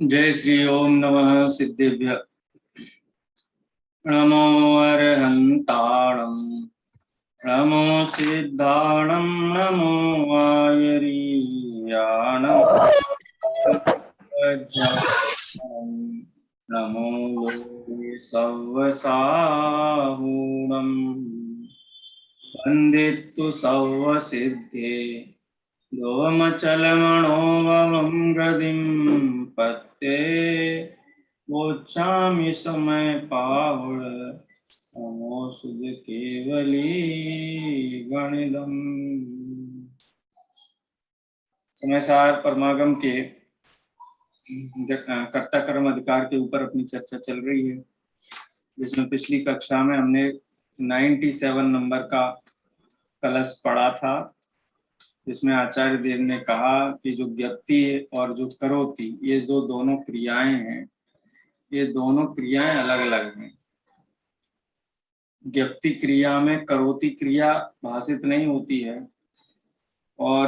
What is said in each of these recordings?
जय श्री ओम नमः सिद्धेभ्य नमो अरहंताणं नमो सिद्धाणं नमो आयरीयाणं वज्राणं नमो योगी सव्वसाहूणं वन्दितु सव्वसिद्धे दोमचलमणोवमं गदिं पत्ते वोच्छामि समय पाहुड़ नमो सुध केवली गणिदम। समयसार परमागम के कर्ता कर्म अधिकार के ऊपर अपनी चर्चा चल रही है, जिसमें पिछली कक्षा में हमने 97 नंबर का कलश पढ़ा था, जिसमें आचार्य देव ने कहा कि जो ज्ञप्ति और जो करोति, ये दोनों क्रियाएं हैं, ये दोनों क्रियाएं अलग अलग हैं। ज्ञप्ति क्रिया में करोति क्रिया भाषित नहीं होती है और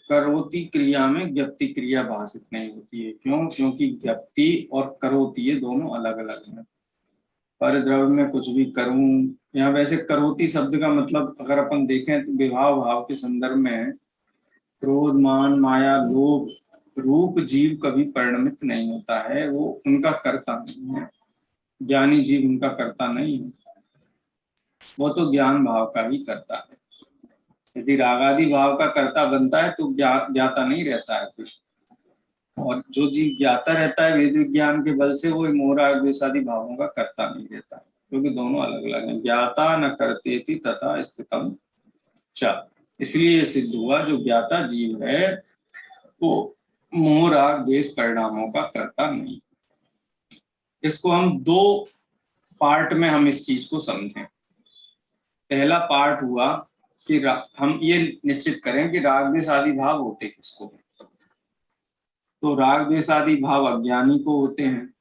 करोति क्रिया में ज्ञप्ति क्रिया भाषित नहीं होती है। क्यों? क्योंकि ज्ञप्ति और करोति ये दोनों अलग अलग हैं। पर द्रव्य में कुछ भी करूं, यहाँ वैसे करोति शब्द का मतलब अगर अपन देखें तो विवाह भाव के संदर्भ में क्रोध मान माया लोभ रूप जीव कभी परिणमित नहीं होता है, वो उनका कर्ता नहीं है। ज्ञानी जीव उनका कर्ता नहीं है, वो तो ज्ञान भाव का ही करता है। यदि रागादि भाव का कर्ता बनता है तो ज्ञाता नहीं रहता है कुछ, और जो जीव ज्ञाता रहता है वेद विज्ञान के बल से, वो मोह राग द्वेषादि भावों का कर्ता नहीं रहता है, क्योंकि दोनों अलग अलग हैं। ज्ञाता न कर्तेति तथा स्थितम च, इसलिए ये सिद्ध हुआ जो ज्ञाता जीव है वो मोह राग द्वेष परिणामों का कर्ता नहीं। इसको हम दो पार्ट में हम इस चीज को समझें। पहला पार्ट हुआ कि हम ये निश्चित करें कि राग द्वेष आदि भाव होते किसको हैं। तो राग द्वेष आदि भाव अज्ञानी को होते हैं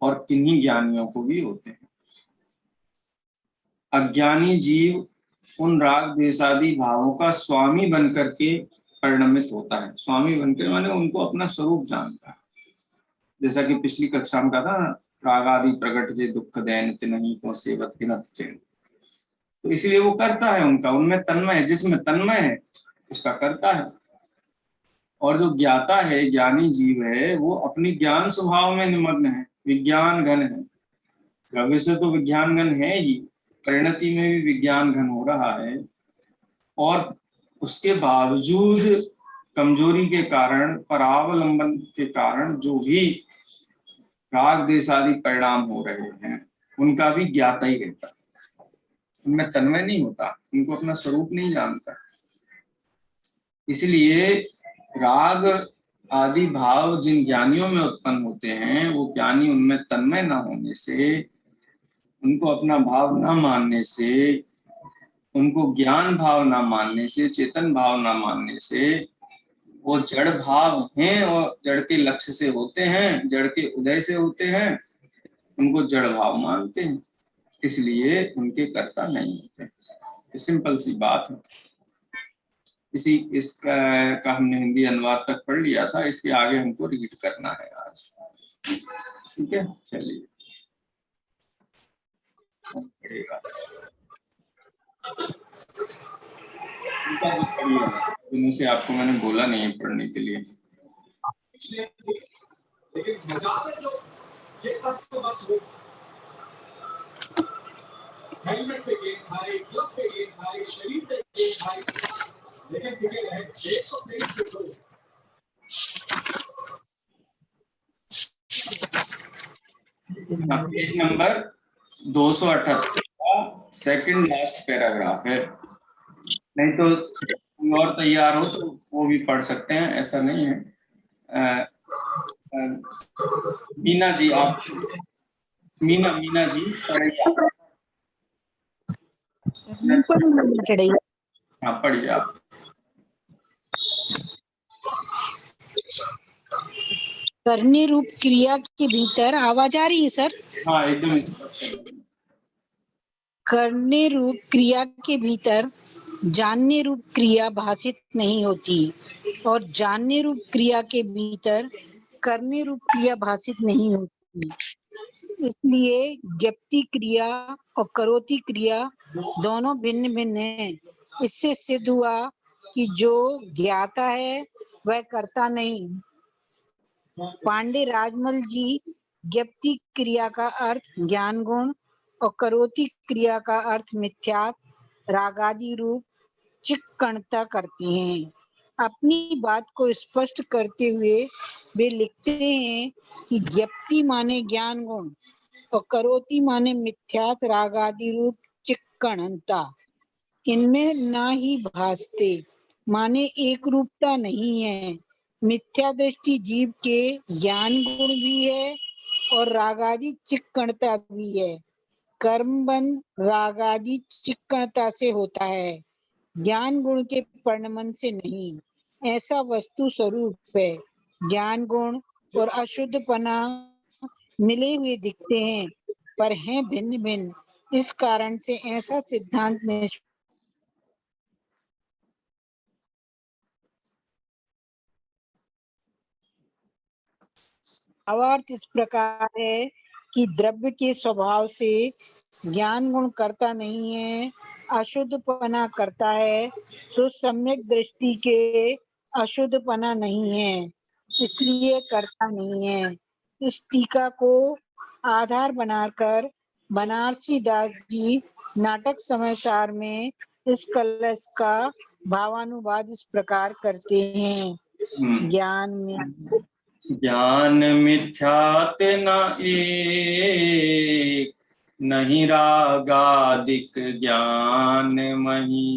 और किन्हीं ज्ञानियों को भी होते हैं। अज्ञानी जीव उन राग द्वेष आदि भावों का स्वामी बनकर के परिणमित होता है। स्वामी बनकर माने उनको अपना स्वरूप जानता है। जैसा कि पिछली कक्षा में कहा था, राग आदि प्रकट जे दुख दैन नहीं को सेवत गिनत चैन, तो इसलिए वो करता है उनका, उनमें तन्मय है, जिसमें तन्मय है उसका करता है। और जो ज्ञाता है, ज्ञानी जीव है, वो अपनी ज्ञान स्वभाव में निमग्न है, विज्ञान घन है। द्रव्य से तो विज्ञान घन है ही, परिणति में भी विज्ञान घन हो रहा है, और उसके बावजूद कमजोरी के कारण, परावलंबन के कारण जो भी राग द्वेष आदि परिणाम हो रहे हैं उनका भी ज्ञाता ही रहता है, उनमें तन्मय नहीं होता, उनको अपना स्वरूप नहीं जानता। इसलिए राग आदि भाव जिन ज्ञानियों में उत्पन्न होते हैं, वो ज्ञानी उनमें तन्मय न होने से, उनको अपना भाव न मानने से, उनको ज्ञान भाव न मानने से, चेतन भाव न मानने से, वो जड़ भाव हैं और जड़ के लक्ष्य से होते हैं, जड़ के उदय से होते हैं, उनको जड़ भाव मानते हैं, इसलिए उनके कर्ता नहीं होते। सिंपल सी बात है। इसका हमने हिंदी अनुवाद तक पढ़ लिया था, इसके आगे हमको रीड करना है आज। ठीक है, चलिए पढ़ेगा। दिनों से आपको मैंने बोला नहीं है पढ़ने के लिए। लेकिन मजाल है जो ये बस हो, हेलमेट पे गेम खाए, क्लब पे गेम खाए, शरीर पे गेम खाए, लेकिन टिके रहे 123 के दो। पेज नंबर 278 का सेकंड लास्ट पैराग्राफ है। नहीं तो और तैयार हो तो वो भी पढ़ सकते हैं, ऐसा नहीं है। मीना जी, आप मीना जी पढ़िए। हाँ पढ़िए आप। करने रूप क्रिया के भीतर आवाज आ रही है सर? हाँ एकदम। करने रूप क्रिया के भीतर जानने रूप क्रिया भाषित नहीं होती, और जानने रूप क्रिया के भीतर करने रूप क्रिया भाषित नहीं होती। इसलिए ज्ञप्ति क्रिया और करोति क्रिया दोनों भिन्न भिन्न हैं। इससे सिद्ध हुआ कि जो ज्ञाता है वह कर्ता नहीं। पांडे राजमल जी ज्ञप्ति क्रिया का अर्थ ज्ञान गुण और करोति क्रिया का अर्थ मिथ्यात्व रागादि रूप चिक्कणता करते हैं। अपनी बात को स्पष्ट करते हुए वे लिखते हैं कि ज्ञप्ति माने ज्ञान गुण और करोति माने मिथ्यात रागादि रूप चिक्कणता। इनमें ना ही भासते माने एक रूपता नहीं है। मिथ्या दृष्टि जीव के ज्ञान गुण भी है और रागादि चिक्कणता भी है। कर्म बंध रागादि चिक्कणता से होता है, ज्ञान गुण के परिणमन से नहीं। ऐसा वस्तु स्वरूप है। ज्ञान गुण और अशुद्धपना मिले हुए दिखते हैं पर हैं भिन्न भिन्न। इस कारण से ऐसा सिद्धांत निष्फल। भावार्थ इस प्रकार है कि द्रव्य के स्वभाव से ज्ञान गुण करता नहीं है, अशुद्धपना करता है। सो सम्यक दृष्टि के अशुद्धपना नहीं है, इसलिए करता नहीं है। इस टीका को आधार बनाकर बनारसी दास जी नाटक समाचार में इस कलश का भावानुवाद इस प्रकार करते हैं। ज्ञान में ज्ञान मिथ्यात न एक, नहीं रागादिक ज्ञान मही,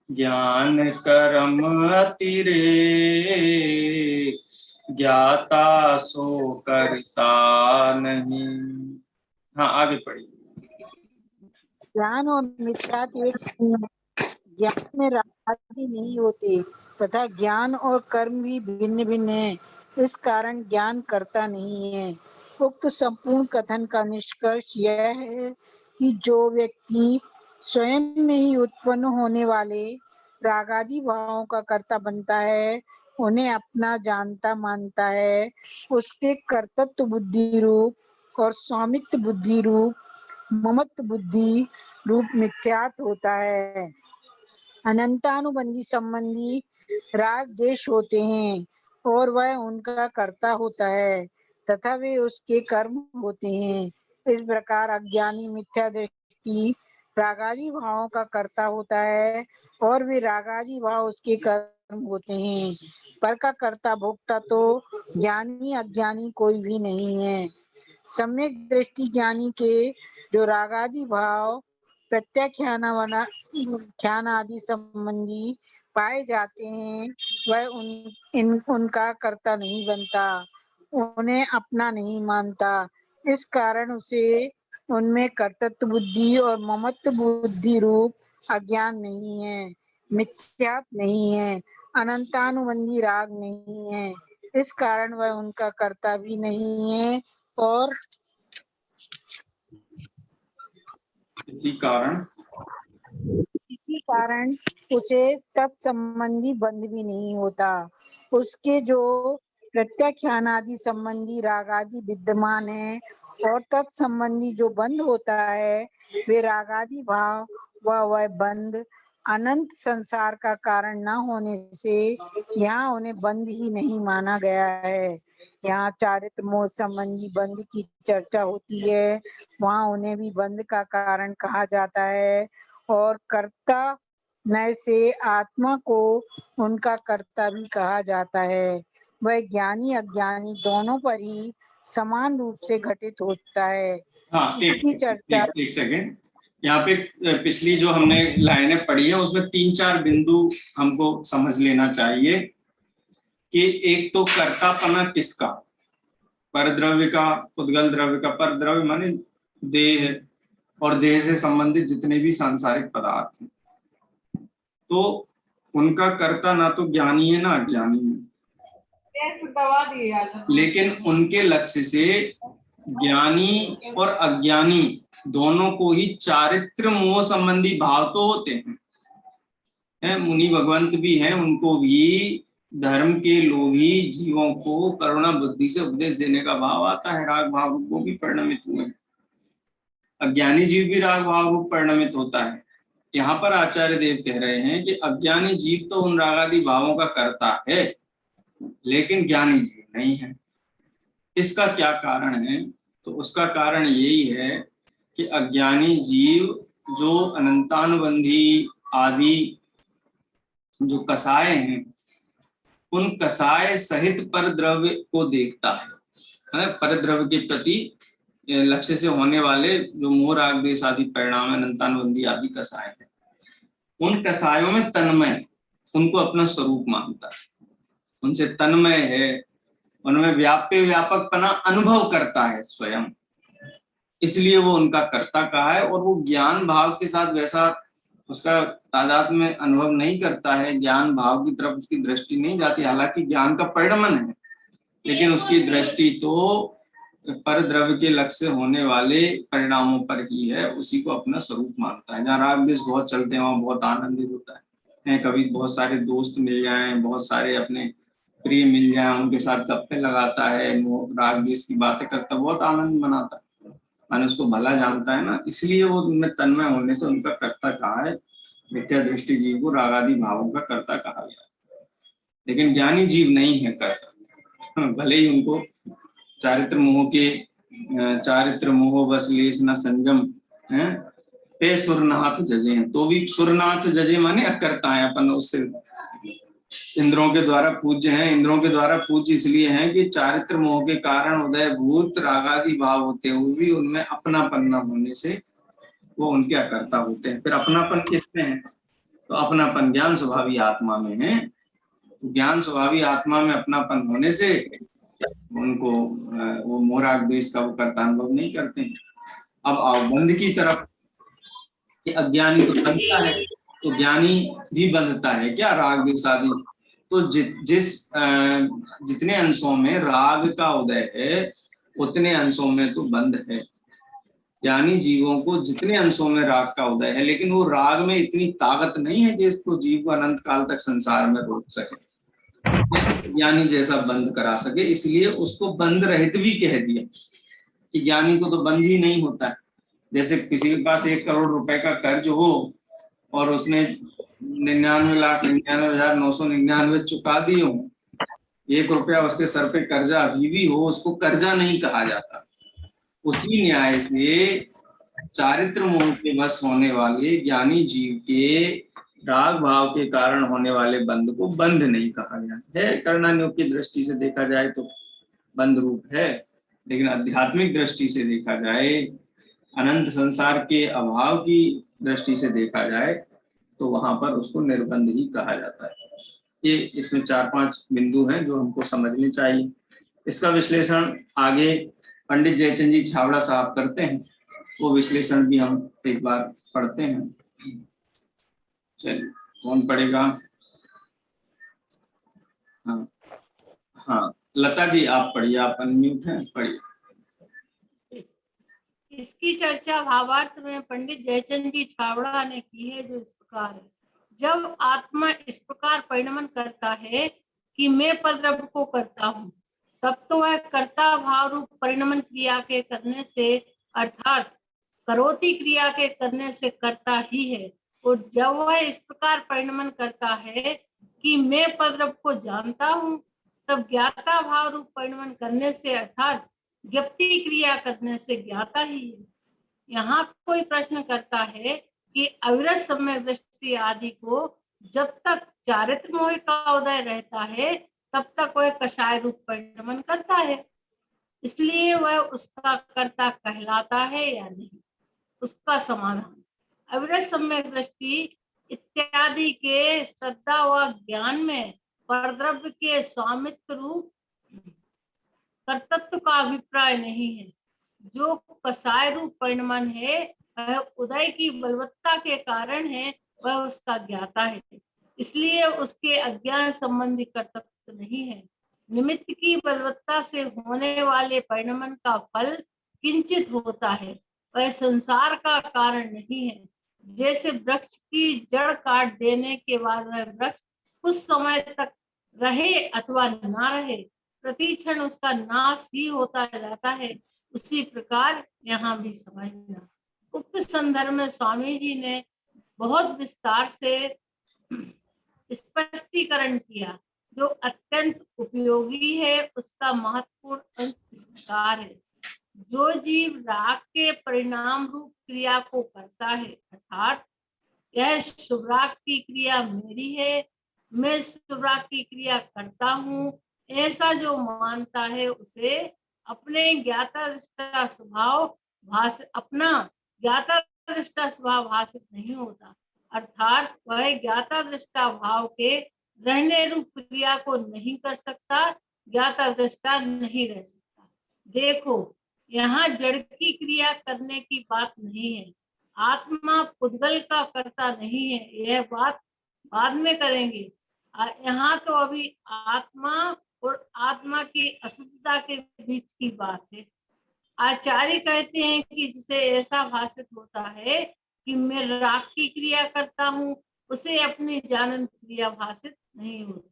ज्ञान कर्म अतिरेक, ज्ञाता सो करता नहीं। हाँ आगे पढ़िए। ज्ञान और मिथ्यात एक नहीं है। ज्ञान में रागादि नहीं होते तथा ज्ञान और कर्म भी भिन्न भिन्न है। इस कारण ज्ञान करता नहीं है। उक्त संपूर्ण कथन का निष्कर्ष यह है कि जो व्यक्ति स्वयं में ही उत्पन्न होने वाले रागादि भावों का कर्ता बनता है, उन्हें अपना जानता मानता है, उसके कर्तृत्व बुद्धि रूप और स्वामित्व बुद्धि रूप ममत्व बुद्धि रूप मिथ्यात्व होता है। अनंतानुबंधी संबंधी राग देश होते हैं और वह उनका कर्ता होता है तथा वे उसके कर्म होते हैं। इस प्रकार अज्ञानी मिथ्या दृष्टि रागादि भावों का कर्ता होता है और वे रागादि भाव उसके कर्म होते हैं। पर का कर्ता भोक्ता तो ज्ञानी अज्ञानी कोई भी नहीं है। सम्यक दृष्टि ज्ञानी के जो रागादि भाव प्रत्याख्यान आदि संबंधी पाए जाते हैं वह उनका कर्ता नहीं बनता, उन्हें अपना नहीं मानता। इस कारण उसे उनमें कर्तृत्व बुद्धि और ममत्व बुद्धि रूप अज्ञान नहीं है, मिथ्यात नहीं है, अनंतानुबंधी राग नहीं है। इस कारण वह उनका कर्ता भी नहीं है और इसी कारण उसे तत्संबंधी बंध भी नहीं होता। उसके जो प्रत्याख्यान आदि संबंधी राग आदि विद्यमान है और तत्संबंधी जो बंध होता है वे रागादि भाव वह बंध अनंत संसार का कारण न होने से यहाँ उन्हें बंध ही नहीं माना गया है। यहाँ चारित्र मोह संबंधी बंध की चर्चा होती है, वहाँ उन्हें भी बंध का कारण कहा जाता है और कर्ता नय से आत्मा को उनका कर्ता भी कहा जाता है। वह ज्ञानी अज्ञानी दोनों पर ही समान रूप से घटित होता है। हाँ इसकी चर्चा एक सेकेंड, यहाँ पे पिछली जो हमने लाइनें पढ़ी है उसमें 3-4 बिंदु हमको समझ लेना चाहिए कि एक तो कर्तापना किसका, परद्रव्य का, उद्गल द्रव्य का। परद्रव्य माने देह और देह से संबंधित जितने भी सांसारिक पदार्थ हैं, तो उनका कर्ता ना तो ज्ञानी है ना अज्ञानी है, लेकिन उनके लक्ष्य से ज्ञानी और अज्ञानी दोनों को ही चारित्र मोह संबंधी भाव तो होते हैं। मुनि भगवंत भी हैं, उनको भी धर्म के लोभी जीवों को करुणा बुद्धि से उपदेश देने का भाव आता है, राग भाव रूप वो भी परिणमित हुए। अज्ञानी जीव भी राग भाव रूप परिणमित होता है। यहाँ पर आचार्य देव कह रहे हैं कि अज्ञानी जीव तो उन रागादि भावों का करता है, लेकिन ज्ञानी जीव नहीं है। इसका क्या कारण है? तो उसका कारण यही है कि अज्ञानी जीव जो अनंतानुबंधी आदि जो कसाय हैं, उन कसाय सहित पर द्रव्य को देखता है। पर द्रव्य के प्रति लक्ष्य से होने वाले जो मोह राग द्वेष आदि परिणाम अनंतानुबंधी आदि कसाय है, उन कसायों में तन्मय, उनको अपना स्वरूप मानता है, उनसे तन्मय है, उनमें व्याप्य व्यापकपना अनुभव करता है स्वयं, इसलिए वो उनका कर्ता कहा है। और वो ज्ञान भाव के साथ वैसा उसका तादाद में अनुभव नहीं करता है, ज्ञान भाव की तरफ उसकी दृष्टि नहीं जाती, हालांकि ज्ञान का परिणमन है, लेकिन उसकी दृष्टि तो पर द्रव्य के लक्ष्य से होने वाले परिणामों पर ही है, उसी को अपना स्वरूप मानता है। जहाँ राग द्वेष बहुत चलते हैं वहाँ बहुत आनंदित होता है, कभी बहुत सारे दोस्त मिल जाए, बहुत सारे अपने प्रिय मिल जाए, उनके साथ गप्पे लगाता है, राग द्वेष की बातें करता है, बहुत आनंद मनाता है, माने उसको भला जानता है ना, इसलिए वो उनमें तन्मय होने से उनका कर्ता कहा है। मिथ्या दृष्टि जीव को रागादि भावों का कर्ता कहा गया है, लेकिन ज्ञानी जीव नहीं है कर्ता। भले ही उनको चारित्र मोह बस लेस न संजम है, पे सुरनाथ जजे हैं, तो भी सुरनाथ जजे माने अकर्ता है, अपन उससे इंद्रों के द्वारा पूज्य हैं। इंद्रों के द्वारा पूज्य इसलिए हैं कि चारित्र मोह के कारण उदय भूत रागादि भाव होते हुए भी उनमें अपनापन न होने से वो उनके अकर्ता होते हैं। फिर अपनापन किसमें है? तो अपनापन ज्ञान स्वभावी आत्मा में है। तो ज्ञान स्वभावी आत्मा में अपनापन होने से उनको वो मोह राग द्वेष का वो कर्ता अनुभव नहीं करते हैं। अब आओ बंध की तरफ, कि अज्ञानी तो बंधता है, तो ज्ञानी भी बंधता है क्या राग द्वेष आदि? तो जितने अंशों में राग का उदय है उतने अंशों में तो बंध है। ज्ञानी जीवों को जितने अंशों में राग का उदय है, लेकिन वो राग में इतनी ताकत नहीं है कि इसको जीव को अनंत काल तक संसार में रोक सके, ज्ञानी जैसा बंद करा सके, इसलिए उसको बंद रहित भी कह दिया कि ज्ञानी को तो बंद ही नहीं होता है। जैसे किसी के पास 1 करोड़ रुपए का कर्ज हो और उसने 99,99,999 चुका दिए हो, 1 रुपया उसके सर पे कर्जा अभी भी हो, उसको कर्जा नहीं कहा जाता। उसी न्याय से चारित्र मोह के वश होने वाले ज्ञानी जीव के राग भाव के कारण होने वाले बंध को बंध नहीं कहा गया है। कर्णान्योग की दृष्टि से देखा जाए तो बंध रूप है, लेकिन आध्यात्मिक दृष्टि से देखा जाए, अनंत संसार के अभाव की दृष्टि से देखा जाए, तो वहां पर उसको निर्बंध ही कहा जाता है। ये इसमें 4-5 बिंदु हैं जो हमको समझने चाहिए। इसका विश्लेषण आगे पंडित जयचंद जी छावड़ा साहब करते हैं, वो विश्लेषण भी हम एक बार पढ़ते हैं। चलिए, कौन पढ़ेगा? हाँ हाँ, लता जी आप पढ़िए, आप अनम्यूट हैं, पढ़िए। इसकी चर्चा भावार्थ में पंडित जयचंद जी छावड़ा ने की है, जो इस प्रकार है। जब आत्मा इस प्रकार परिणमन करता है कि मैं पद्रव्य को करता हूँ, तब तो वह कर्ता भाव रूप परिणमन क्रिया के करने से अर्थात करोति क्रिया के करने से करता ही है। और जब वह इस प्रकार परिणमन करता है कि मैं पद्रव्य को जानता हूँ, तब ज्ञाता भाव रूप परिणमन करने से अर्थात ज्ञप्ति क्रिया करने से ज्ञाता ही है। यहाँ कोई प्रश्न करता है कि अविरत सम्यक दृष्टि आदि को जब तक चारित्र मोह का उदय रहता है तब तक वह कषाय रूप परिणमन करता है, इसलिए वह उसका कर्ता कहलाता है या नहीं। उसका समाधान, अविरत सम्यक दृष्टि इत्यादि के श्रद्धा व ज्ञान में परद्रव्य के स्वामित्व रूप कर्तृत्व का अभिप्राय नहीं है। जो कसाय रूप परिणमन है वह उदय की बलवत्ता के कारण है, वह उसका ज्ञाता है, इसलिए उसके अज्ञान संबंधी कर्तृत्व नहीं है। निमित्त की बलवत्ता से होने वाले परिणमन का फल किंचित होता है, वह संसार का कारण नहीं है। जैसे वृक्ष की जड़ काट देने के बाद वह वृक्ष कुछ समय तक रहे अथवा ना रहे, प्रति क्षण उसका नाश ही होता जाता है। उसी प्रकार यहाँ भी समझना। उक्त संदर्भ में स्वामी जी ने बहुत विस्तार से स्पष्टीकरण किया, जो अत्यंत उपयोगी है। उसका महत्वपूर्ण अंश इस प्रकार है: जो जीव राग के परिणाम रूप क्रिया को करता है, अर्थात यह शुभ राग की क्रिया मेरी है, मैं शुभ राग की क्रिया करता हूँ, ऐसा जो मानता है, उसे अपने ज्ञाता दृष्टा स्वभाव भाषित नहीं होता। अर्थात वह ज्ञाता दृष्टा भाव के रहने रूप क्रिया को नहीं कर सकता, ज्ञाता दृष्टा नहीं रह सकता। देखो, यहाँ जड़ की क्रिया करने की बात नहीं है। आत्मा पुद्गल का कर्ता नहीं है, यह बात बाद में करेंगे। यहाँ तो अभी आत्मा और आत्मा की अशुद्धता के बीच की बात है। आचार्य कहते हैं कि जिसे ऐसा भाषित होता है कि मैं राग की क्रिया करता हूँ, उसे अपनी जानन क्रिया भाषित नहीं होती।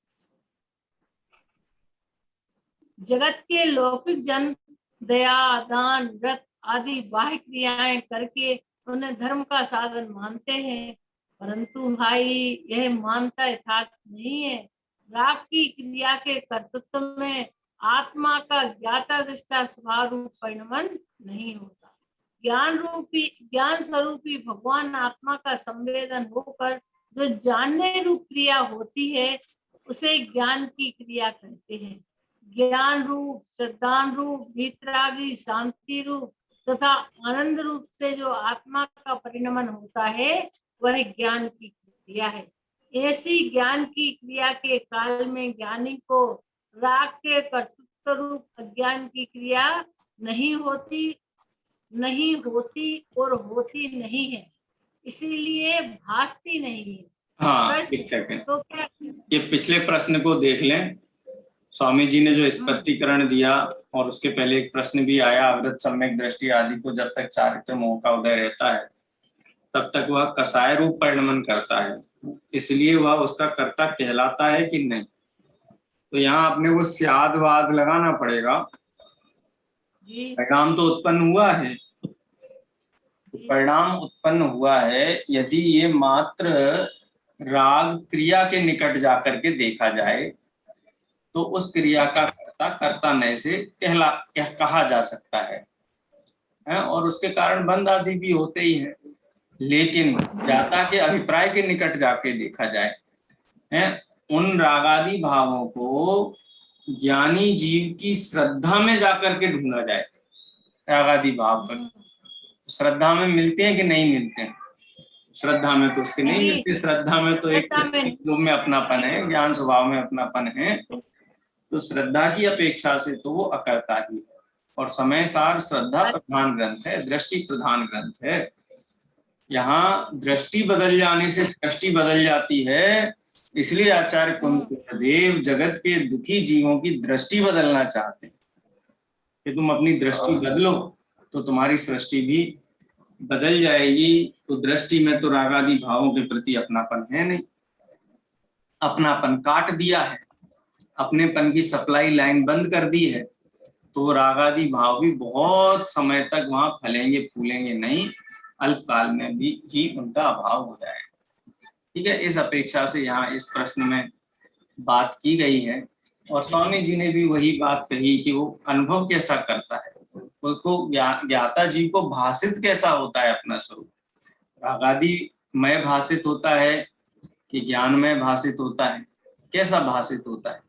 जगत के लौकिक जन दया, दान, व्रत आदि बाह्य क्रियाएं करके उन्हें धर्म का साधन मानते हैं, परंतु भाई यह मानता यथार्थ नहीं है। राग की क्रिया के कर्तृत्व में आत्मा का ज्ञाता दृष्टा स्वभाव रूप परिणमन नहीं होता। ज्ञान स्वरूपी भगवान आत्मा का संवेदन होकर जो जानने रूप क्रिया होती है, उसे ज्ञान की क्रिया कहते हैं। ज्ञान रूप, श्रद्धान रूप, वीतरागी, शांति रूप तथा आनंद रूप से जो आत्मा का परिणमन होता है, वह ज्ञान की क्रिया है। ऐसी ज्ञान की क्रिया के काल में ज्ञानी को राग के कर्तृत्व रूप अज्ञान की क्रिया नहीं होती और होती नहीं है, इसीलिए भासती नहीं है। हाँ, एक सेकंड, तो क्या ये पिछले प्रश्न को देख लें। स्वामी जी ने जो स्पष्टीकरण दिया, और उसके पहले एक प्रश्न भी आया, अवृत सम्यक दृष्टि आदि को जब तक चारित्र मोह का उदय रहता है, तब तक वह कसाय रूप परिणमन करता है, इसलिए वह उसका कर्ता कहलाता है कि नहीं। तो यहाँ अपने को स्याद वाद लगाना पड़ेगा। परिणाम तो उत्पन्न हुआ है, परिणाम उत्पन्न हुआ है, यदि ये मात्र राग क्रिया के निकट जाकर के देखा जाए तो उस क्रिया का कर्ता नए से कहा जा सकता है, और उसके कारण बंध आदि भी होते ही हैं। लेकिन ज्ञाता के अभिप्राय के निकट जाके देखा जाए, उन रागादि भावों को ज्ञानी जीव की श्रद्धा में जाकर के ढूंढा जाए। रागादि भाव पर श्रद्धा में मिलते हैं कि नहीं मिलते हैं? श्रद्धा में तो उसके नहीं मिलते। श्रद्धा में तो एक रूप में अपनापन है, ज्ञान स्वभाव में अपनापन है, तो श्रद्धा की अपेक्षा से तो वो अकर्ता ही है। और समय सार श्रद्धा प्रधान ग्रंथ है, दृष्टि प्रधान ग्रंथ है। यहाँ दृष्टि बदल जाने से सृष्टि बदल जाती है, इसलिए आचार्य कुंतदेव जगत के दुखी जीवों की दृष्टि बदलना चाहते हैं कि तुम अपनी दृष्टि बदलो तो तुम्हारी सृष्टि भी बदल जाएगी। तो दृष्टि में तो रागादि भावों के प्रति अपनापन है नहीं, अपनापन काट दिया है, अपनेपन की सप्लाई लाइन बंद कर दी है, तो रागादि भाव भी बहुत समय तक वहां फलेंगे फूलेंगे नहीं, अल्पकाल में भी ही उनका अभाव हो जाएगा। ठीक है, इस अपेक्षा से यहाँ इस प्रश्न में बात की गई है। और स्वामी जी ने भी वही बात कही कि वो अनुभव कैसा करता है, उसको ज्ञाता जीव को भाषित कैसा होता है अपना स्वरूप, रागादि मय भाषित होता है कि ज्ञानमय भाषित होता है, कैसा भाषित होता है?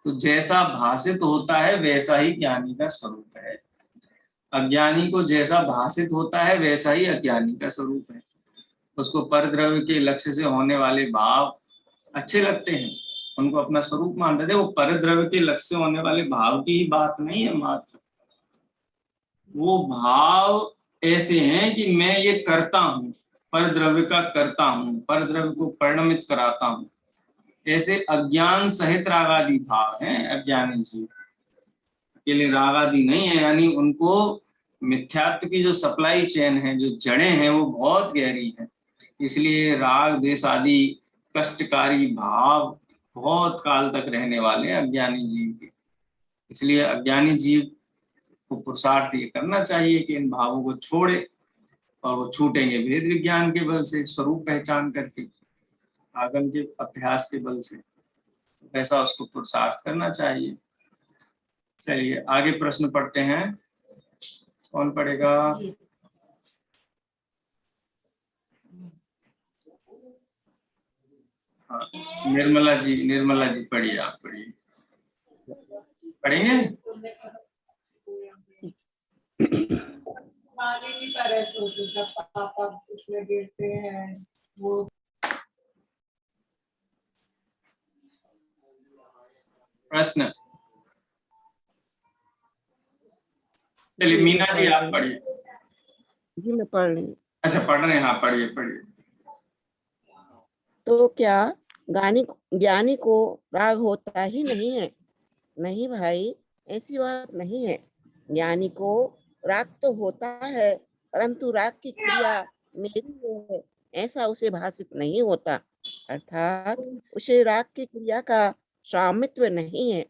तो जैसा भाषित होता है वैसा ही ज्ञानी का स्वरूप है। अज्ञानी को जैसा भाषित होता है वैसा ही अज्ञानी का स्वरूप है। उसको परद्रव्य के लक्ष्य से होने वाले भाव अच्छे लगते हैं, उनको अपना स्वरूप मानते थे। वो परद्रव्य के लक्ष्य से होने वाले भाव की ही बात नहीं है मात्र, वो भाव ऐसे हैं कि मैं ये करता हूँ, परद्रव्य का करता हूँ, परद्रव्य को परिणमित कराता हूँ। ऐसे अज्ञान सहित रागादि भाव हैं। अज्ञानी जीव अकेले रागादि नहीं है, यानी उनको मिथ्यात्व की जो सप्लाई चेन है, जो जड़ें हैं, वो बहुत गहरी है। इसलिए राग देश आदि कष्टकारी भाव बहुत काल तक रहने वाले हैं अज्ञानी जीव के। इसलिए अज्ञानी जीव को पुरुषार्थ ये करना चाहिए कि इन भावों को छोड़े, और वो छूटेंगे भेद विज्ञान के बल से, स्वरूप पहचान करके, आगम के अभ्यास के बल से। ऐसा उसको पुरुषार्थ करना चाहिए। चलिए आगे प्रश्न पढ़ते हैं। कौन पढ़ेगा? हाँ, निर्मला जी पढ़िए, आप पढ़िए। पढ़ेंगे? पानी की तरह सोचो, जब पापा उसमें गिरते हैं वो। प्रश्न? चलिए मीना जी आप पढ़िए। जी मैं पढ़ रही हूँ। अच्छा पढ़ रहे हैं, हाँ पढ़िए पढ़िए। तो क्या ज्ञानी को राग होता ही नहीं है? नहीं भाई, ऐसी बात नहीं है। ज्ञानी को राग तो होता है, परंतु राग की क्रिया मेरी है ऐसा उसे भासित नहीं होता। अर्थात उसे राग की क्रिया का स्वामित्व नहीं है।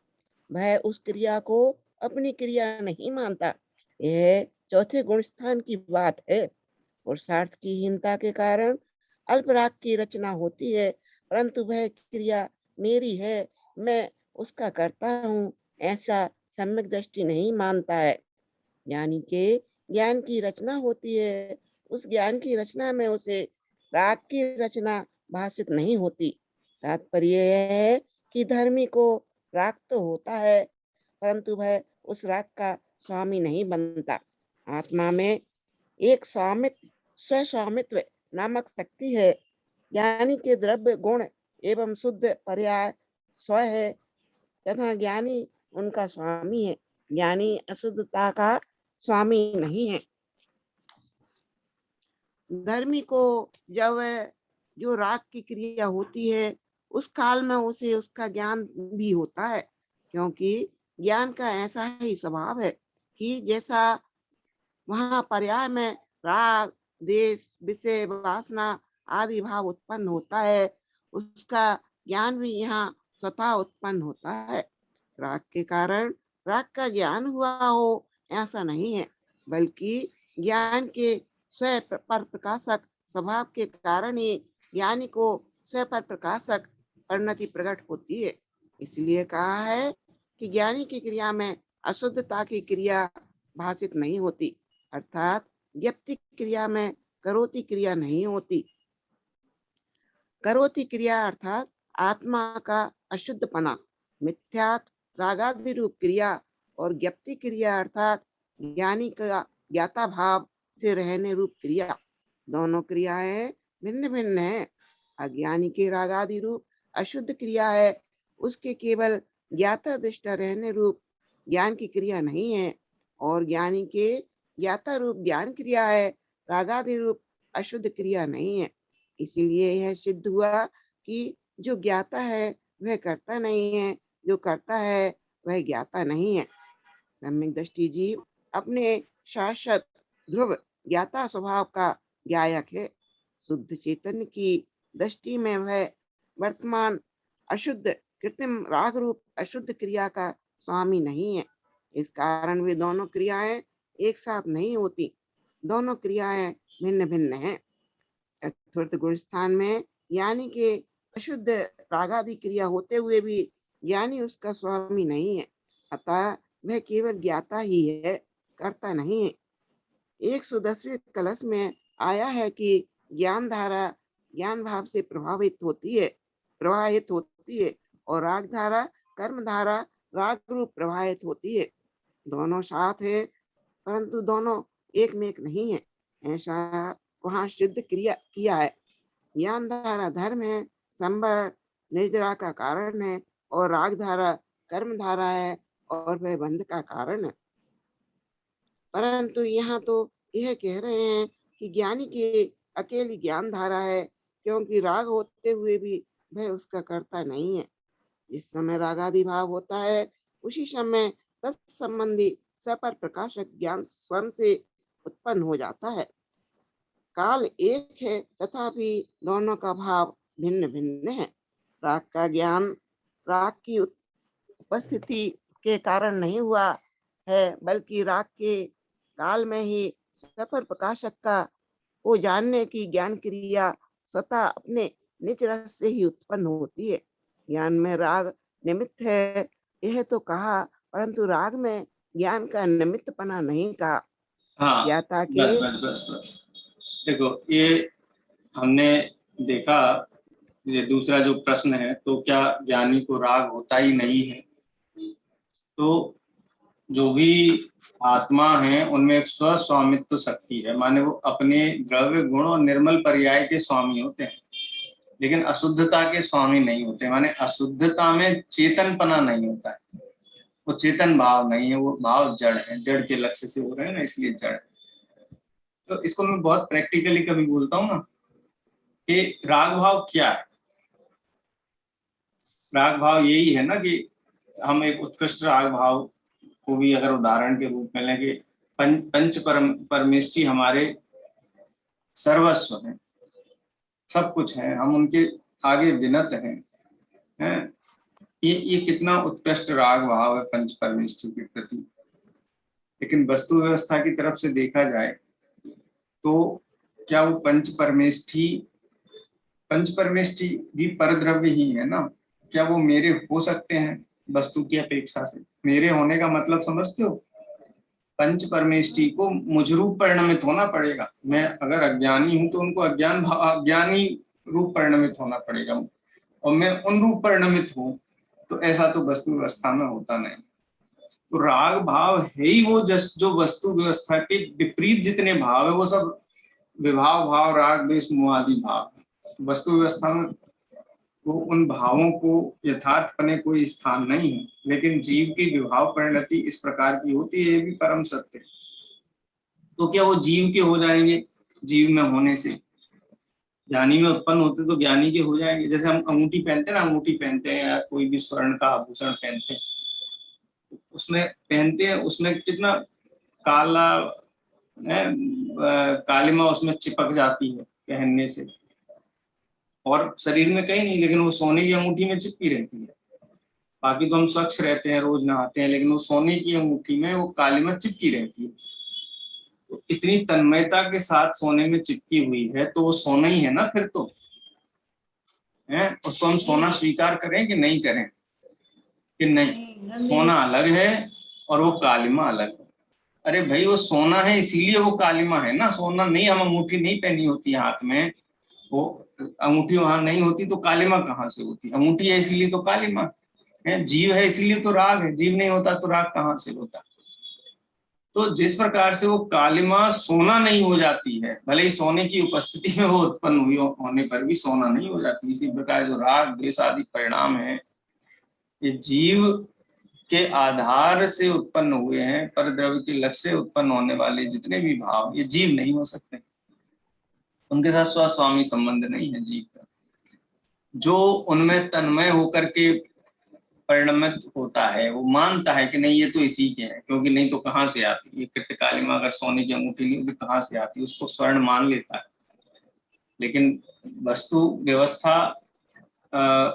वह उस क्रिया को अपनी क्रिया नहीं मानता। यह चौथे गुण स्थान की बात है। पुरुषार्थ की हीनता के कारण अल्प राग की रचना होती है, परंतु वह क्रिया मेरी है, मैं उसका करता हूँ, ऐसा सम्यक दृष्टि नहीं मानता है। यानी के ज्ञान की रचना होती है, उस ज्ञान की रचना में उसे राग की रचना भाषित नहीं होती। तात्पर्य यह है कि धर्मी को राग तो होता है, परंतु वह उस राग का स्वामी नहीं बनता। आत्मा में एक स्वस्वामित्व नामक शक्ति है। ज्ञानी के द्रव्य गुण एवं शुद्ध पर्याय स्व है तथा ज्ञानी उनका स्वामी है। ज्ञानी अशुद्धता का स्वामी नहीं है। धर्मी को जब जो राग की क्रिया होती है उस काल में उसे उसका ज्ञान भी होता है, क्योंकि ज्ञान का ऐसा ही स्वभाव है कि जैसा वहां पर्याय में राग, देश, विषय, वासना आदि भाव उत्पन्न होता है, उसका ज्ञान भी यहाँ स्वतः उत्पन्न होता है। राग के कारण राग का ज्ञान हुआ हो ऐसा नहीं है, बल्कि ज्ञान के स्व पर प्रकाशक स्वभाव के कारण ही ज्ञानी को स्व पर प्रकाशक परिणति प्रकट होती है। इसलिए कहा है कि ज्ञानी की क्रिया में अशुद्धता की क्रिया भाषित नहीं होती, अर्थात ज्ञप्ति क्रिया में करोति क्रिया नहीं होती। करोति क्रिया अर्थात आत्मा का अशुद्धपना, मिथ्यात् रागादि रूप क्रिया, और ज्ञप्ति क्रिया अर्थात ज्ञानी का ज्ञाता भाव से रहने रूप क्रिया। दोनों क्रियाएं भिन्न भिन्न है। अज्ञानी के रागादि रूप अशुद्ध क्रिया है, उसके केवल ज्ञाता दृष्टा रहने रूप ज्ञान की क्रिया नहीं है, और ज्ञानी के ज्ञाता रूप ज्ञान क्रिया है, रागादि रूप अशुद्ध क्रिया नहीं है। इसीलिए यह सिद्ध हुआ कि जो ज्ञाता है वह करता नहीं है, जो करता है वह ज्ञाता नहीं है। सम्यक दृष्टि जीव अपने शाश्वत ध्रुव ज्ञाता स्वभाव का ज्ञायक है। शुद्ध चैतन्य की दृष्टि में वह वर्तमान अशुद्ध कृत्रिम राग रूप अशुद्ध क्रिया का स्वामी नहीं है। इस कारण वे दोनों क्रियाएं एक साथ नहीं होती, दोनों क्रियाएं भिन्न भिन्न हैं। चतुर्थ गुण स्थान में ज्ञानी के अशुद्ध रागादि क्रिया होते हुए भी ज्ञानी उसका स्वामी नहीं है, अतः वह केवल ज्ञाता ही है, करता नहीं है। 110वें कलश में आया है कि ज्ञान धारा ज्ञान भाव से प्रवाहित होती है और राग धारा कर्म धारा राग रूप प्रवाहित होती है। दोनों साथ है, परंतु दोनों एक में एक नहीं है, ऐसा वहां सिद्ध किया है। ज्ञान धारा धर्म है, संबर निर्जरा का कारण है, और राग धारा कर्म धारा है और वह बंध का कारण है। परंतु यहाँ तो यह कह रहे हैं कि ज्ञानी की अकेली ज्ञान धारा है, क्योंकि राग होते हुए भी वह उसका कर्ता नहीं है। जिस समय रागादि भाव होता है उसी समय तत्संबंधी सपर प्रकाशक ज्ञान स्वयं से उत्पन्न हो जाता है। काल एक है तथापि दोनों का भाव भिन्न भिन्न है। राग का ज्ञान राग की उपस्थिति के कारण नहीं हुआ है, बल्कि राग के काल में ही सफल प्रकाशक का को जानने की ज्ञान क्रिया स्वतः अपने निज रस से ही उत्पन्न होती है। ज्ञान में राग निमित्त है यह तो कहा, परंतु राग में ज्ञान का निमित्तपना नहीं कहा। हाँ, ज्ञाता के बस देखो, ये हमने देखा, ये दूसरा जो प्रश्न है, तो क्या ज्ञानी को राग होता ही नहीं है? तो जो भी आत्मा है उनमें एक स्वस्वामित्व शक्ति है, माने वो अपने द्रव्य गुण और निर्मल पर्याय के स्वामी होते हैं, लेकिन अशुद्धता के स्वामी नहीं होते। माने अशुद्धता में चेतनपना नहीं होता है, वो चेतन भाव नहीं है, वो भाव जड़ है, जड़ के लक्ष्य से हो रहे हैं ना, इसलिए जड़। तो इसको मैं बहुत प्रैक्टिकली कभी बोलता हूँ ना कि राग भाव क्या है। राग भाव यही है ना कि हम एक उत्कृष्ट राग भाव को भी अगर उदाहरण के रूप में लेंगे, पंच परमेष्ठी हमारे सर्वस्व हैं, सब कुछ है, हम उनके आगे विनत हैं। ये कितना उत्कृष्ट राग भाव है पंच परमेष्ठी के प्रति। लेकिन वस्तु व्यवस्था की तरफ से देखा जाए तो क्या वो पंच परमेष्ठी भी परद्रव्य ही है ना? क्या वो मेरे हो सकते हैं वस्तु की अपेक्षा से? मेरे होने का मतलब समझते हो? पंच परमेष्ठी को मुझ रूप परिणमित होना पड़ेगा। मैं अगर अज्ञानी हूं तो उनको अज्ञानी रूप परिणमित होना पड़ेगा, और मैं उन रूप परिणमित हूं, तो ऐसा तो वस्तु व्यवस्था में होता नहीं। तो राग भाव है ही वो जो वस्तु व्यवस्था के विपरीत जितने भाव है वो सब विभाव भाव, राग द्वेष मोह आदि भाव। वस्तु व्यवस्था में वो उन भावों को यथार्थपने कोई स्थान नहीं है, लेकिन जीव की विभाव परिणति इस प्रकार की होती है, ये भी परम सत्य। तो क्या वो जीव के हो जाएंगे? जीव में होने से ज्ञानी में उत्पन्न होते तो ज्ञानी के हो जाएंगे। जैसे हम अंगूठी पहनते हैं ना, अंगूठी पहनते हैं या कोई भी स्वर्ण का आभूषण पहनते हैं, उसमें कितना काला कालिमा उसमें चिपक जाती है पहनने से, और शरीर में कहीं नहीं, लेकिन वो सोने की अंगूठी में चिपकी रहती है। बाकी तो हम स्वच्छ रहते हैं, रोज नहाते हैं, लेकिन वो सोने की अंगूठी में वो कालिमा चिपकी रहती है। तो इतनी तन्मयता के साथ सोने में चिपकी हुई है, तो वो सोना ही है ना फिर तो, है? उसको हम सोना स्वीकार करें कि नहीं करें? कि नहीं, सोना अलग है और वो कालिमा अलग है। अरे भाई, वो सोना है इसीलिए वो कालिमा है ना। सोना नहीं, हम अंगूठी नहीं पहनी होती हाथ में, वो अंगूठी वहां नहीं होती तो कालिमा कहाँ से होती? अंगूठी है इसीलिए तो कालिमा है। जीव है इसीलिए तो राग है, जीव नहीं होता तो राग कहाँ से होता? तो जिस प्रकार से वो कालिमा सोना नहीं हो जाती है, भले ही सोने की उपस्थिति में वो उत्पन्न हुई होने पर भी सोना नहीं हो जाती, इसी प्रकार जो राग द्वेष आदि परिणाम है, ये जीव के आधार से उत्पन्न हुए हैं। परद्रव्य के लक्ष्य से उत्पन्न होने वाले जितने भी भाव, ये जीव नहीं हो सकते, उनके साथ स्वस्वामी संबंध नहीं है जीव का। जो उनमें तन्मय होकर के परिणमित होता है, वो मानता है कि नहीं ये तो इसी के हैं, क्योंकि नहीं तो कहाँ से आती? ये कृत्य कालिमा अगर सोने की अंगूठी नहीं होती कहाँ से आती? उसको स्वर्ण मान लेता है, लेकिन वस्तु व्यवस्था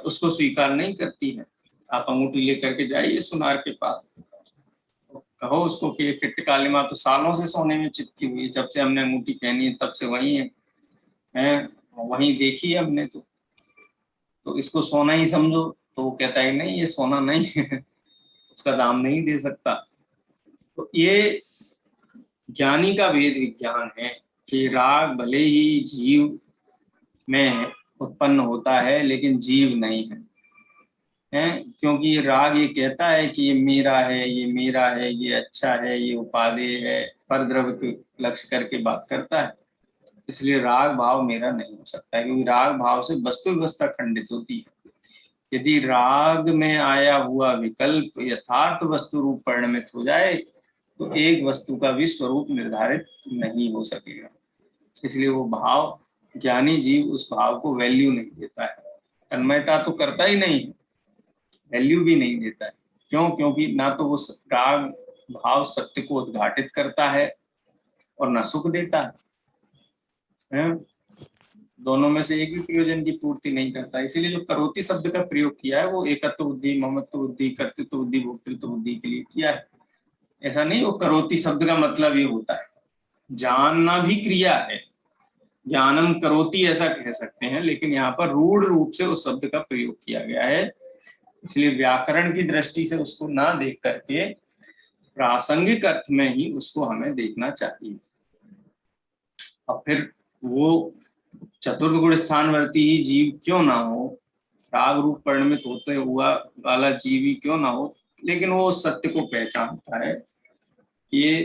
उसको स्वीकार नहीं करती है। आप अंगूठी लेकर के जाइए सुनार के पास, कहो उसको कि ये कृत्य कालिमा तो सालों से सोने में चिपकी हुई है, जब से हमने अंगूठी पहनी है तब से वही है, वही देखी है हमने, तो इसको सोना ही समझो। तो वो कहता है नहीं, ये सोना नहीं है, उसका दाम नहीं दे सकता। तो ये ज्ञानी का वेद विज्ञान है कि राग भले ही जीव में उत्पन्न होता है, लेकिन जीव नहीं है, क्योंकि राग ये कहता है कि ये मेरा है, ये मेरा है, ये अच्छा है, ये उपादेय है, परद्रव्य के लक्ष्य करके बात करता है। इसलिए राग भाव मेरा नहीं हो सकता है, क्योंकि राग भाव से वस्तु व्यवस्था खंडित होती है। यदि राग में आया हुआ विकल्प यथार्थ वस्तु रूप परिणमित हो जाए तो एक वस्तु का भी स्वरूप निर्धारित नहीं हो सकेगा। इसलिए वो भाव, ज्ञानी जीव उस भाव को वैल्यू नहीं देता है, तन्मयता तो करता ही नहीं है, वैल्यू भी नहीं देता है। क्यों? क्योंकि ना तो वो राग भाव सत्य को उद्घाटित करता है और न सुख देता है। दोनों में से एक भी प्रयोजन की पूर्ति नहीं करता। इसीलिए जो करोति शब्द का प्रयोग किया है वो एकत्व बुद्धि, ममत्व बुद्धि, कर्तृत्व बुद्धि, भोक्तृत्व बुद्धि के लिए किया है। ऐसा नहीं वो करोति शब्द का मतलब ये होता है। जानना भी क्रिया है, ज्ञानम करोति ऐसा कह सकते हैं, लेकिन यहाँ पर रूढ़ रूप से उस शब्द का प्रयोग किया गया है। इसलिए व्याकरण की दृष्टि से उसको ना देख करके प्रासंगिक अर्थ में ही उसको हमें देखना चाहिए। अब फिर वो चतुर्थ गुण स्थानवर्ती ही जीव क्यों ना हो, राग रूप परिणमित होते हुआ वाला जीव ही क्यों ना हो, लेकिन वो सत्य को पहचानता है। ये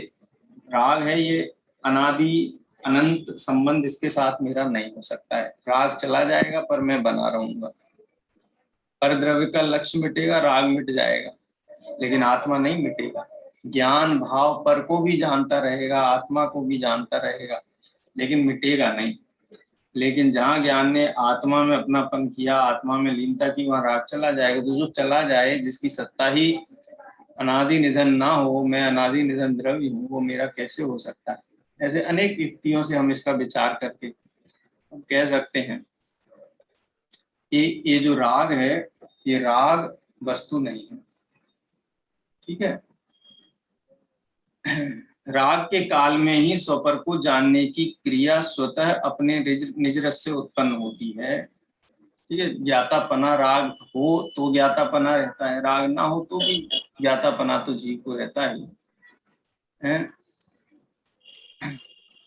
राग है, ये अनादि अनंत संबंध इसके साथ मेरा नहीं हो सकता है। राग चला जाएगा पर मैं बना रहूंगा। पर द्रव्य का लक्ष्य मिटेगा, राग मिट जाएगा, लेकिन आत्मा नहीं मिटेगा। ज्ञान भाव पर को भी जानता रहेगा, आत्मा को भी जानता रहेगा, लेकिन मिटेगा नहीं। लेकिन जहाँ ज्ञान ने आत्मा में अपनापन किया, आत्मा में लीनता की, वहां राग चला जाएगा। तो जो चला जाए, जिसकी सत्ता ही अनादि निधन ना हो, मैं अनादि निधन द्रव्य हूँ, वो मेरा कैसे हो सकता है। ऐसे अनेक युक्तियों से हम इसका विचार करके हम कह सकते हैं कि ये जो राग है, ये राग वस्तु नहीं है। ठीक है। राग के काल में ही स्वपर को जानने की क्रिया स्वतः अपने निज रस से उत्पन्न होती है। ठीक है। ज्ञातापना, राग हो तो ज्ञातापना रहता है, राग ना हो तो भी ज्ञातापना तो जीव को रहता ही है।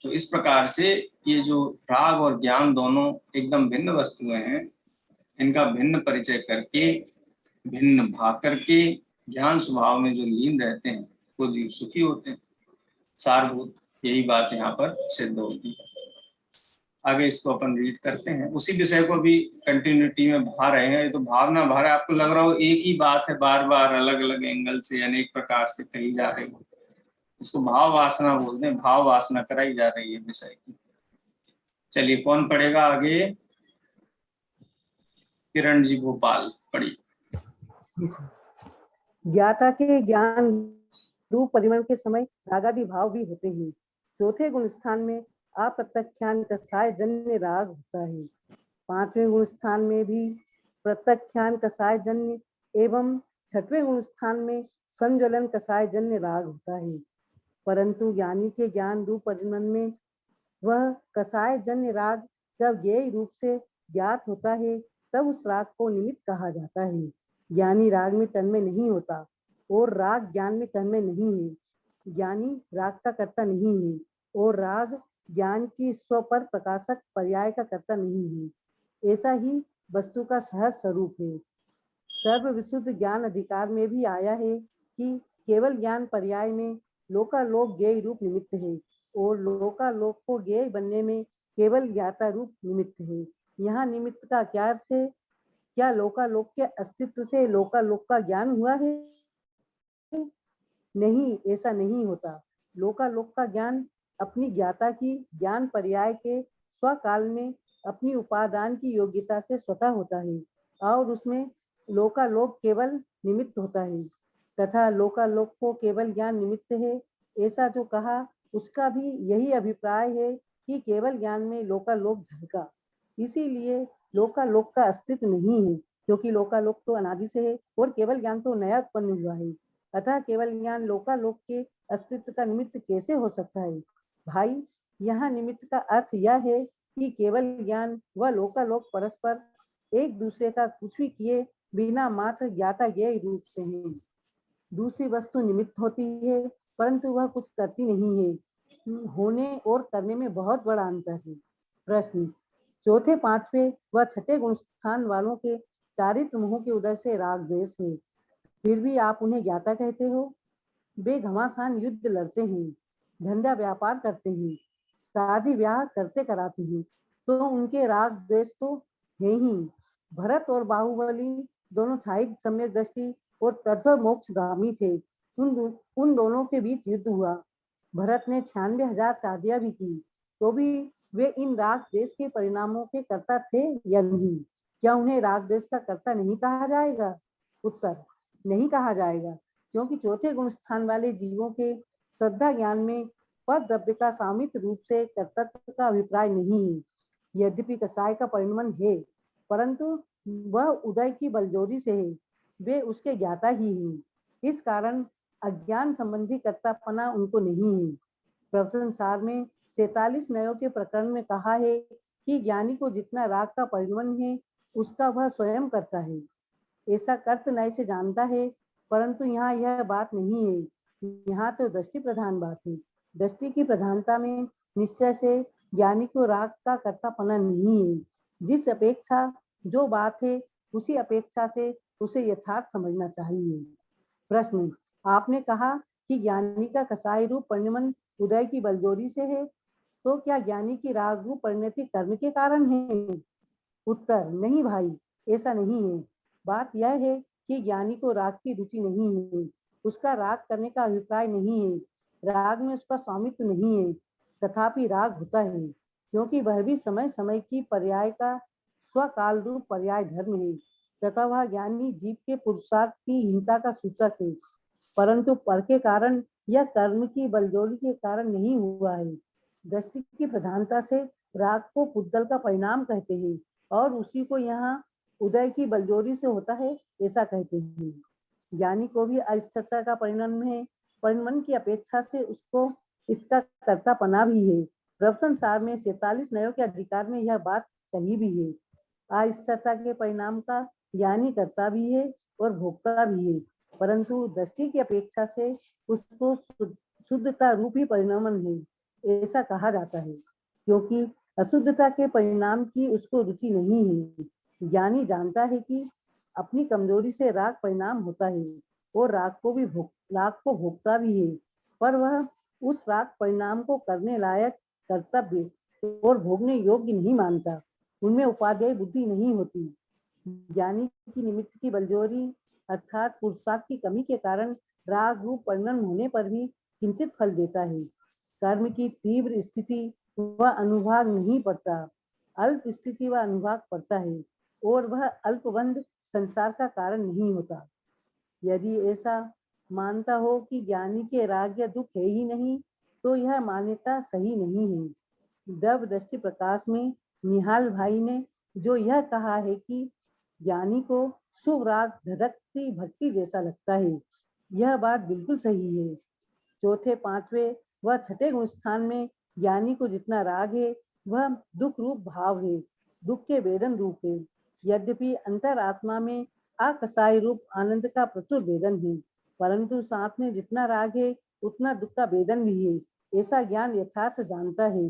तो इस प्रकार से ये जो राग और ज्ञान दोनों एकदम भिन्न वस्तुएं हैं, इनका भिन्न परिचय करके, भिन्न भाग करके ज्ञान स्वभाव में जो लीन रहते हैं वो जीव सुखी होते हैं। सारभूत यही बात यहाँ पर सिद्ध होती है। आगे इसको अपन रीड करते हैं। उसी विषय को भी कंटिन्यूटी में भा रहे हैं। ये तो भावना भा रहा है, आपको लग रहा हो एक ही बात है, बार बार अलग अलग एंगल से अनेक प्रकार से कही जा रही है। इसको भाव वासना बोलते हैं, भाव वासना कराई जा रही है विषय की। चलिए कौन पढ़ेगा आगे? किरण जी भोपाल पढ़िए। ज्ञाता के ज्ञान रूप परिमल के समय रागादि भाव भी होते हैं। चौथे गुण स्थान में अप्रत्यक्षान कसाय जन्य राग होता है। पांचवें गुण स्थान में भी प्रत्यक्षान कसाय जन्य एवं छठवें गुण स्थान में संज्वलन कसाय जन्य राग होता है। परंतु ज्ञानी के ज्ञान रूप परिमल में वह कसाय जन्य राग जब ज्ञेय रूप से ज्ञात होता है तब उस राग को निमित्त कहा जाता है। ज्ञानी राग में तन्मय नहीं होता और राग ज्ञान में तन्मय नहीं है। ज्ञानी राग का कर्ता नहीं है और राग ज्ञान की स्व पर प्रकाशक पर्याय का कर्ता नहीं है। ऐसा ही वस्तु का सहज स्वरूप है। सर्व विशुद्ध ज्ञान अधिकार में भी आया है कि केवल ज्ञान पर्याय में लोकालोक ज्ञेय रूप निमित्त है और लोकालोक को ज्ञेय बनने में केवल ज्ञाता रूप निमित्त है। यहाँ निमित्त का क्या अर्थ है? क्या लोकालोक के अस्तित्व से लोकालोक का ज्ञान हुआ है? नहीं, ऐसा नहीं होता। लोकालोक का ज्ञान अपनी ज्ञाता की ज्ञान पर्याय के स्वकाल में अपनी उपादान की योग्यता से स्वतः होता है और उसमें लोकालोक केवल निमित्त होता है। तथा लोकालोक को केवल ज्ञान निमित्त है, ऐसा जो कहा उसका भी यही अभिप्राय है कि केवल ज्ञान में लोकालोक झलका। इसीलिए लोकालोक का अस्तित्व नहीं है, क्योंकि लोकालोक तो अनादि से है और केवल ज्ञान तो नया उत्पन्न हुआ है। अतः केवल ज्ञान लोकालोक के अस्तित्व का निमित्त कैसे हो सकता है? भाई, यहाँ निमित्त का अर्थ यह है कि केवल ज्ञान व लोकालोक परस्पर एक दूसरे का कुछ भी किए बिना मात्र ज्ञाता ज्ञेय रूप से हैं। दूसरी वस्तु निमित्त होती है परंतु वह कुछ करती नहीं है। होने और करने में बहुत बड़ा अंतर है। प्रश्न: चौथे, पांचवें व छठे गुण स्थान वालों के चारित्र मोह के उदय से राग द्वेष है, फिर भी आप उन्हें ज्ञाता कहते हो। वे घमासान युद्ध लड़ते हैं, धंधा व्यापार करते हैं, शादी ब्याह करते कराते हैं, तो उनके राग द्वेष तो है ही। भरत और बाहुबली दोनों छाई सम्यक दृष्टि और तत्व मोक्षगामी थे। उन दोनों के बीच युद्ध हुआ। भरत ने 96,000 शादियां भी की, तो भी वे इन राग द्वेष के परिणामों के कर्ता थे या नहीं? क्या उन्हें राग द्वेष का कर्ता नहीं कहा जाएगा? उत्तर: नहीं कहा जाएगा, क्योंकि चौथे गुण स्थान वाले जीवों के श्रद्धा ज्ञान में पर द्रव्य का सामित रूप से कर्तृत्व का अभिप्राय नहीं है। यद्यपि कसाय का परिणमन है, परंतु वह उदय की बलजोरी से है, वे उसके ज्ञाता ही हैं। इस कारण अज्ञान संबंधी कर्तापना उनको नहीं है। प्रवचन सार में 47 नयों के प्रकरण में कहा है कि ज्ञानी को जितना राग का परिणमन है, उसका वह स्वयं करता है। ऐसा कर्त नय से जानता है, परंतु यहाँ यह बात नहीं है। यहाँ तो दृष्टि प्रधान बात है। दृष्टि की प्रधानता में निश्चय से ज्ञानी को राग का कर्तापना नहीं है। जिस अपेक्षा जो बात है, उसी अपेक्षा से उसे यथार्थ समझना चाहिए। प्रश्न, आपने कहा कि ज्ञानी का कसाई रूप परिणमन उदय की बलजोरी से है, तो क्या ज्ञानी की राग रूप परिणति कर्म के कारण है? उत्तर, नहीं भाई, ऐसा नहीं है। बात यह है कि ज्ञानी को राग की रुचि नहीं है, उसका राग करने का अभिप्राय नहीं है, राग में उसका स्वामित्व नहीं है, तथापि राग होता है, क्योंकि वह भी समय समय की पर्याय का स्वकाल रूप पर्याय धर्म है, तथा वह ज्ञानी जीव के पुरुषार्थ की हीनता का सूचक है, परंतु पर के कारण यह कर्म की बलजोरी के कारण नहीं हुआ है। दृष्टि की प्रधानता से राग को पुद्गल का परिणाम कहते हैं और उसी को यहाँ उदय की बलजोरी से होता है, ऐसा कहते हैं। ज्ञानी को भी अस्थिरता का परिणाम है, परिणमन की अपेक्षा से उसको इसका कर्तापना भी है। प्रवचन सार में 47 नयों के अधिकार में यह बात कही भी है। अस्थिरता के परिणाम का ज्ञानी करता भी है और भोगता भी है, परंतु दृष्टि की अपेक्षा से उसको शुद्धता रूपी परिणामन है, ऐसा कहा जाता है, क्योंकि अशुद्धता के परिणाम की उसको रुचि नहीं है। ज्ञानी जानता है कि अपनी कमजोरी से राग परिणाम होता है और राग को भोगता भी है, पर वह उस राग परिणाम को करने लायक, कर्तव्य और भोगने योग्य नहीं मानता। उनमें उपादेय बुद्धि नहीं होती। ज्ञानी की निमित्त की बलजोरी अर्थात पुरुषार्थ की कमी के कारण राग रूप परिणम होने पर भी किंचित फल देता है। कर्म की तीव्र स्थिति व अनुभाग नहीं पड़ता, अल्प स्थिति व अनुभाग पड़ता है और वह अल्पबंध संसार का कारण नहीं होता। यदि ऐसा मानता हो कि ज्ञानी के राग या दुख है ही नहीं, तो यह मान्यता सही नहीं है। दब दृष्टि प्रकाश में निहाल भाई ने जो यह कहा है कि ज्ञानी को शुभ राग धधकती भट्टी जैसा लगता है, यह बात बिल्कुल सही है। चौथे, पांचवें व छठे गुण स्थान में ज्ञानी को जितना राग है, वह दुख रूप भाव है, दुख के वेदन रूप है। यद्यपि अंतरात्मा में अकसाई रूप आनंद का प्रचुर वेदन है, परंतु साथ में जितना राग है, उतना दुख का वेदन भी है, ऐसा ज्ञान यथार्थ जानता है।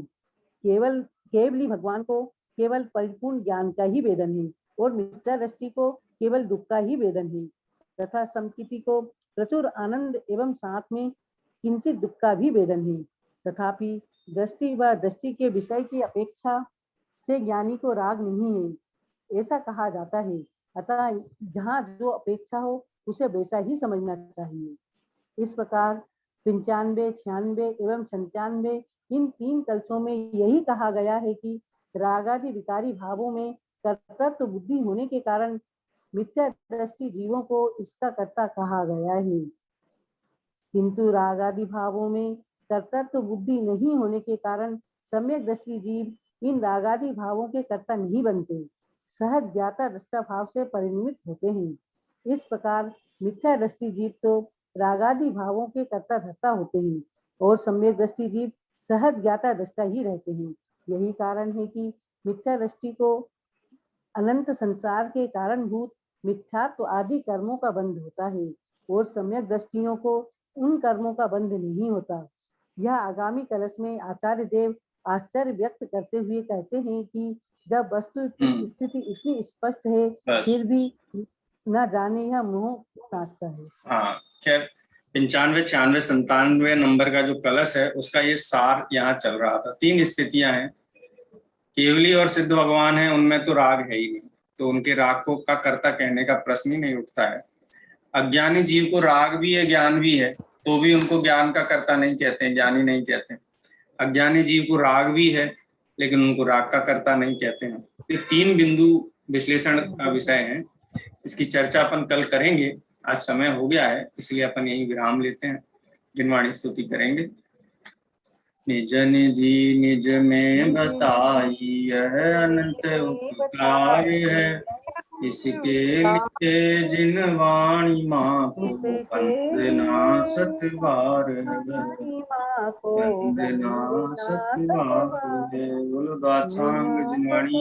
केवली भगवान को केवल परिपूर्ण ज्ञान का ही वेदन है और मिथ्या दृष्टि को केवल दुख का ही वेदन है, तथा समकिति को प्रचुर आनंद एवं साथ में किंचित दुख का भी वेदन है। तथापि दृष्टि व दृष्टि के विषय की अपेक्षा से ज्ञानी को राग नहीं है, ऐसा कहा जाता है। अतः जहाँ जो अपेक्षा हो, उसे वैसा ही समझना चाहिए। इस प्रकार 95, 96 एवं 97 इन 3 कलशों में यही कहा गया है कि रागादि विकारी भावों में कर्तृत्व बुद्धि होने के कारण मिथ्या दृष्टि जीवों को इसका कर्ता कहा गया है, किंतु रागादि भावों में कर्तृत्व बुद्धि नहीं होने के कारण सम्यक दृष्टि जीव इन रागादि भावों के कर्ता नहीं बनते, सहज ज्ञाता दृष्टा भाव से परिणमित होते हैं। इस प्रकार मिथ्या दृष्टि जीव तो रागादि भावों के कर्ता धर्ता होते हैं और सम्यक दृष्टि जीव सहज ज्ञाता दृष्टा ही रहते हैं। यही कारण है कि मिथ्या दृष्टि को अनंत संसार के कारणभूत मिथ्यात्व आदि कर्मों का बंध होता है और सम्यक दृष्टियों को उन कर्मों का बंध नहीं होता। यह आगामी कलश में आचार्य देव आश्चर्य व्यक्त करते हुए कहते हैं कि जब वस्तु की स्थिति इतनी स्पष्ट है, फिर भी न जाने यह मोह नाचता है। हाँ, खैर 95, 96, 97 नंबर का जो कलश है, उसका ये सार यहाँ चल रहा था। 3 स्थितियां हैं, केवली और सिद्ध भगवान है, उनमें तो राग है ही नहीं, तो उनके राग को का कर्ता कहने का प्रश्न ही नहीं उठता है। अज्ञानी जीव को राग भी है, ज्ञान भी है, तो भी उनको ज्ञान का कर्ता नहीं कहते हैं, ज्ञानी नहीं कहते हैं। अज्ञानी जीव को राग भी है, लेकिन उनको राग का कर्ता नहीं कहते हैं। ये 3 बिंदु विश्लेषण का विषय है। इसकी चर्चा अपन कल करेंगे। आज समय हो गया है, इसलिए अपन यही विराम लेते हैं, जिनवाणी स्तुति करेंगे। निज निधि निज में बताई, यह अनंत उपकार है। इसके लिए जिन वाणी माँ को वंदना सतबार है, वंदना सतबार है। बोलो दासांग जिनवाणी